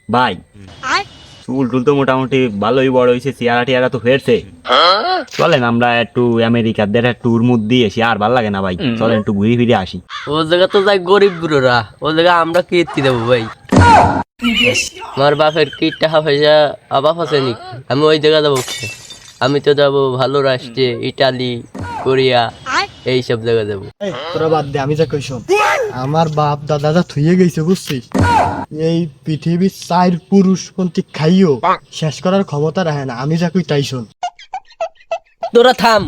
ভাই চুল টুল তো মোটামুটি ভালোই বড় হয়েছে, চেহারা টিয়ারা তো ফেরছে। চলেন আমরা একটু আমেরিকার দেড় ট্যুর মুড দিয়ে আসি, আর ভাল লাগে না ভাই, চলেন একটু ঘুরে ফিরে আসি। ও জায়গা তো যাই গরিব বুড়োরা, ও জায়গা আমরা কীর্তি দেবো ভাই। আমার বাপের কি টাকা পয়সা অভাব আছে নি, আমি ওই জায়গা যাবো। আমি তো যাবো ভালো রাষ্ট্রে, ইটালি, কোরিয়া, এইসব জায়গা যাবো। তোরা বাদ দে, আমি যা কই শোন। আমার বাপ দাদা যা থুয়ে গেছে বুঝছিস, এই পৃথিবীর চার পুরুষ পন্থী খাইও শেষ করার ক্ষমতা রাখে না। আমি যা কই তাই শোন। তোরা থাম,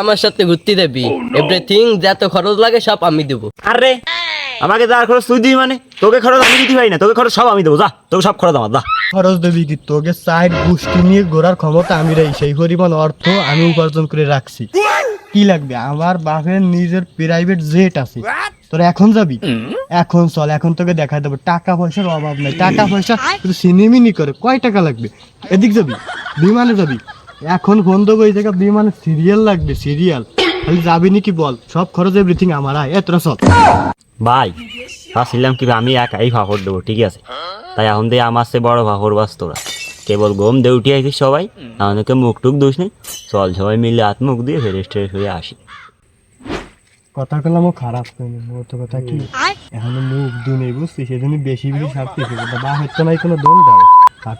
আমার সাথে ঘুরতে দেবি, এভরিথিং যত খরচ লাগে সব আমি দেবো। আরে আমাকে যার খরচ তুই দিবি মানে? তোকে খরচ আমি দিতে পারি না, তোকে খরচ সব আমি দেবো, যা তোকে সব খরচ আমার, যা। খরচ দেবি কি? তোকে চার গোষ্ঠী নিয়ে ঘোরার ক্ষমতা আমি রাই, সেই পরিমাণ অর্থ আমি উপার্জন করে রাখছি। কি লাগবে? আমার বাপের নিজের প্রাইভেট জেট আছে। তোরা এখন যাবি? এখন চল, এখন তোকে দেখা দেবো। টাকা পয়সার অভাব নাই, টাকা পয়সা শুধু সিনেমিনি করে। কয় টাকা লাগবে? এদিক যাবি, বিমানে যাবি? এখন ফোন দেবো, এই জায়গা বিমানে সিরিয়াল লাগবে, সিরিয়াল। খালি যাবি নাকি বল, সব খরচ এভরিথিং আমার। আয় তোরা চল। ভাই ভাবছিলাম কি আমি একাই ফাফড় দেবো, ঠিক আছে, তাই এখন দিয়ে আমার সে বড় ফাফড় বাস তোরা। কেবল গম দিয়ে উঠে আইছিস সবাই, আমাদেরকে মুখ টুক দোষ নেই। চল সবাই মিলে হাত মুখ দিয়ে ফ্রেশ ট্রেশ হয়ে আসি। কথা কলাম ও খারাপ করিনি, ও তো কথা কি এখনো মুখ দু নেই বুঝছিস, সেজন্য বেশি বেশি ছাড়তেছি। বা হচ্ছে নাই কোনো দম দাও থাক।